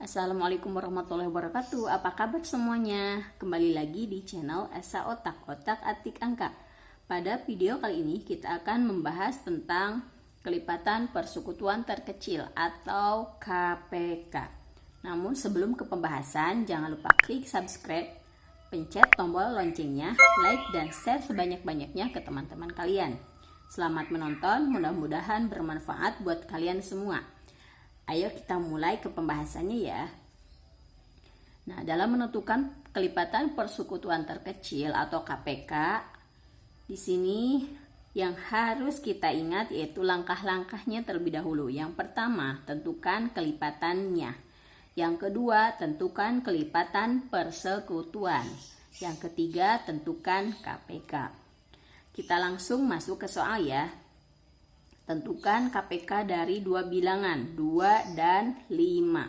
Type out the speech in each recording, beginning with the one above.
Assalamualaikum warahmatullahi wabarakatuh. Apa kabar semuanya? Kembali lagi di channel Esa Otak, Otak Atik Angka. Pada video kali ini kita akan membahas tentang kelipatan persekutuan terkecil atau KPK. Namun sebelum ke pembahasan, jangan lupa klik subscribe, pencet tombol loncengnya, like dan share sebanyak-banyaknya ke teman-teman kalian. Selamat menonton, mudah-mudahan bermanfaat buat kalian semua. Ayo kita mulai ke pembahasannya ya. Nah, dalam menentukan kelipatan persekutuan terkecil atau KPK, di sini yang harus kita ingat yaitu langkah-langkahnya terlebih dahulu. Yang pertama, tentukan kelipatannya. Yang kedua, tentukan kelipatan persekutuan. Yang ketiga, tentukan KPK. Kita langsung masuk ke soal ya. Tentukan KPK dari dua bilangan, 2 dan 5.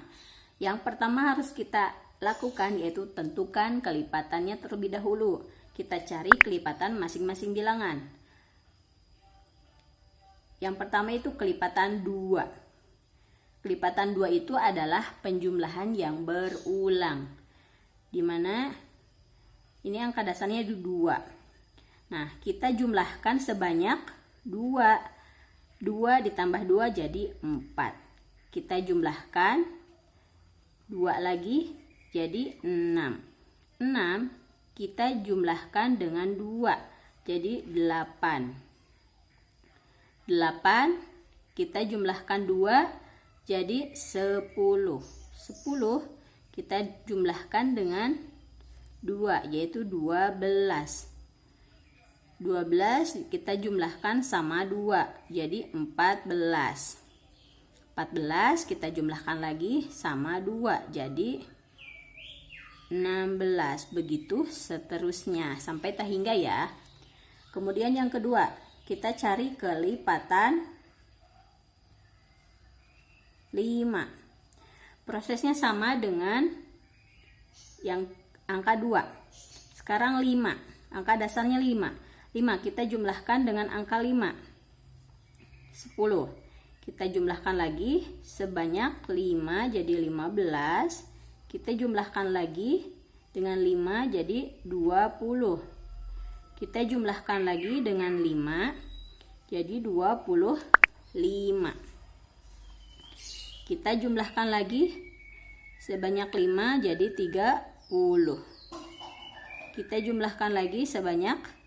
Yang pertama harus kita lakukan yaitu tentukan kelipatannya terlebih dahulu. Kita cari kelipatan masing-masing bilangan. Yang pertama itu kelipatan 2. Kelipatan 2 itu adalah penjumlahan yang berulang. Dimana ini angka dasarnya 2. Nah, kita jumlahkan sebanyak 2. 2 ditambah 2 jadi 4. Kita jumlahkan 2 lagi jadi 6. 6 kita jumlahkan dengan 2 jadi 8. 8 kita jumlahkan 2 jadi 10. 10 kita jumlahkan dengan 2 yaitu 12. 12 kita jumlahkan sama 2 jadi 14. 14 kita jumlahkan lagi sama 2 jadi 16. Begitu seterusnya sampai tak hingga ya. Kemudian yang kedua, kita cari kelipatan 5. Prosesnya sama dengan yang angka 2. Sekarang 5. Angka dasarnya 5. 5 kita jumlahkan dengan angka 5. 10. Kita jumlahkan lagi sebanyak 5 jadi 15. Kita jumlahkan lagi dengan 5 jadi 20. Kita jumlahkan lagi dengan 5 jadi 25. Kita jumlahkan lagi sebanyak 5 jadi 30. Kita jumlahkan lagi sebanyak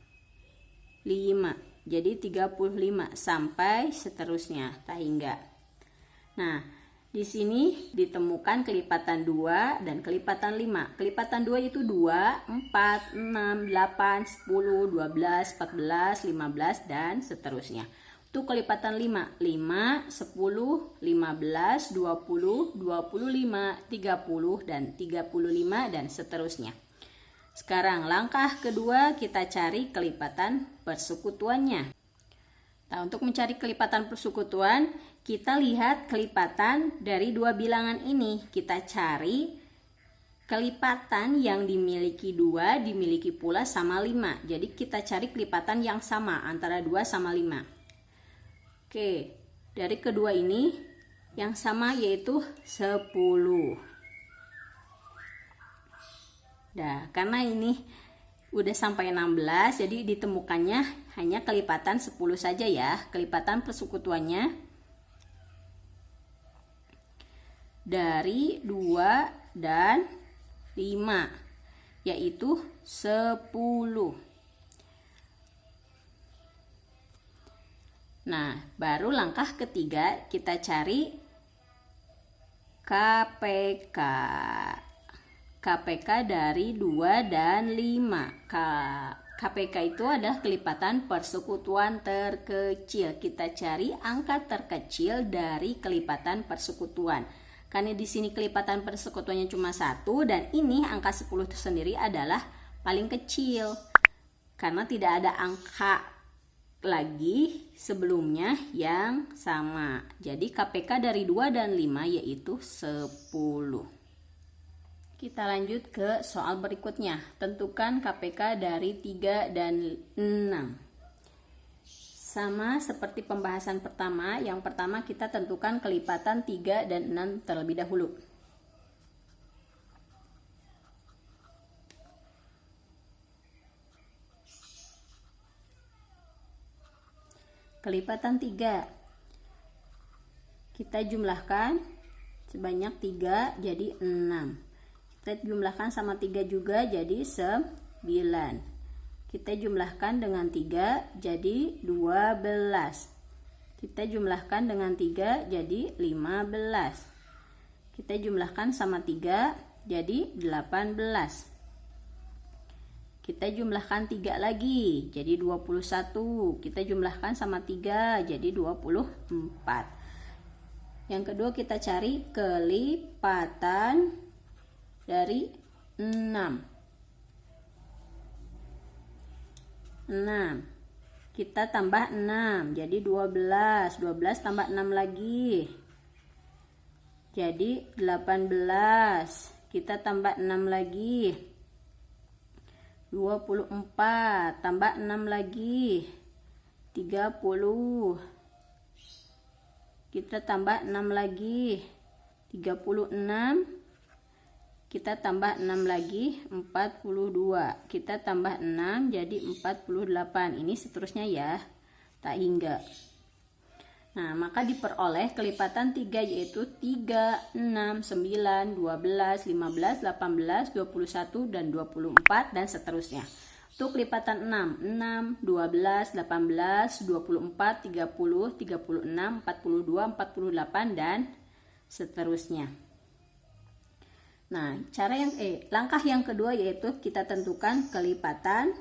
5 jadi 35 sampai seterusnya tak hingga. Nah, di sini ditemukan kelipatan 2 dan kelipatan 5. Kelipatan 2 itu 2, 4, 6, 8, 10, 12, 14, 15 dan seterusnya. Untuk kelipatan 5, 5, 10, 15, 20, 25, 30 dan 35 dan seterusnya. Sekarang langkah kedua kita cari kelipatan persekutuannya. Nah, untuk mencari kelipatan persekutuan, kita lihat kelipatan dari dua bilangan ini. Kita cari kelipatan yang dimiliki 2 dimiliki pula sama 5. Jadi kita cari kelipatan yang sama antara 2 sama 5. Oke, dari kedua ini yang sama yaitu 10. Nah, karena ini udah sampai 16, jadi ditemukannya hanya kelipatan 10 saja ya. Kelipatan persekutuannya dari 2 dan 5, yaitu 10. Nah, baru langkah ketiga kita cari KPK. KPK dari 2 dan 5. KPK itu adalah kelipatan persekutuan terkecil. Kita cari angka terkecil dari kelipatan persekutuan. Karena di sini kelipatan persekutuannya cuma 1 dan ini angka 10 itu sendiri adalah paling kecil. Karena tidak ada angka lagi sebelumnya yang sama. Jadi KPK dari 2 dan 5 yaitu 10. Kita lanjut ke soal berikutnya. Tentukan KPK dari 3 dan 6. Sama seperti pembahasan pertama. Yang pertama kita tentukan kelipatan 3 dan 6 terlebih dahulu. kelipatan 3. Kita jumlahkan sebanyak 3 jadi 6. Kita jumlahkan sama 3 juga jadi 9. Kita jumlahkan dengan 3 jadi 12. Kita jumlahkan dengan 3 jadi 15. Kita jumlahkan sama 3 jadi 18. Kita jumlahkan 3 lagi jadi 21. Kita jumlahkan sama 3 jadi 24. Yang kedua kita cari kelipatan dari 6. 6. Kita tambah 6 jadi 12. 12 tambah 6 lagi jadi 18. Kita tambah 6 lagi 24. Tambah 6 lagi 30. Kita tambah 6 lagi 36. Kita tambah 6 lagi 42. Kita tambah 6 jadi 48. Ini seterusnya ya, tak hingga. Nah, maka diperoleh kelipatan 3 yaitu 3, 6, 9, 12, 15, 18, 21, dan 24 dan seterusnya. Untuk kelipatan 6, 6, 12, 18, 24, 30, 36, 42, 48 dan seterusnya. Nah, langkah yang kedua yaitu kita tentukan kelipatan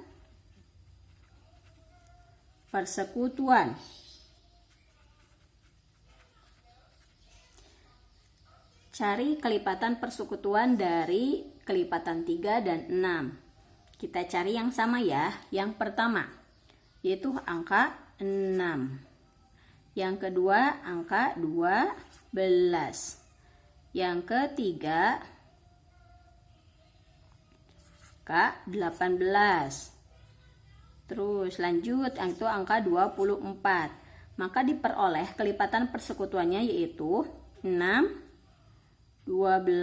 persekutuan. Cari kelipatan persekutuan dari kelipatan 3 dan 6. Kita cari yang sama ya. Yang pertama yaitu angka 6. Yang kedua angka 12. Yang ketiga angka 18. Terus lanjut itu angka 24. Maka diperoleh kelipatan persekutuannya yaitu 6, 12,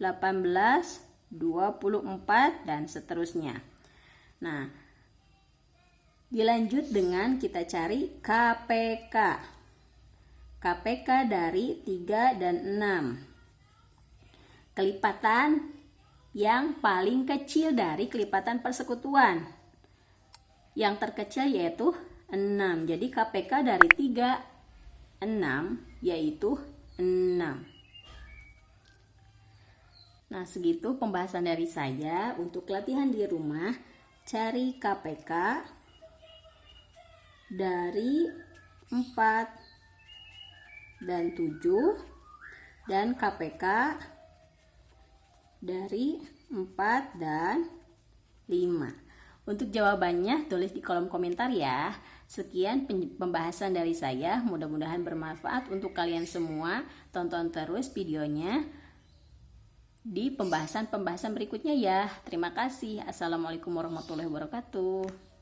18, 24 dan seterusnya. Nah, dilanjut dengan kita cari KPK. KPK dari 3 dan 6. Kelipatan yang paling kecil dari kelipatan persekutuan. Yang terkecil yaitu 6. Jadi KPK dari 3, 6 yaitu 6. Nah, segitu pembahasan dari saya. Untuk latihan di rumah, cari KPK dari 4 dan 7 dan KPK dari 4 dan 5. Untuk jawabannya tulis di kolom komentar ya. Sekian pembahasan dari saya, mudah-mudahan bermanfaat untuk kalian semua. Tonton terus videonya di pembahasan berikutnya ya. Terima kasih. Assalamualaikum warahmatullahi wabarakatuh.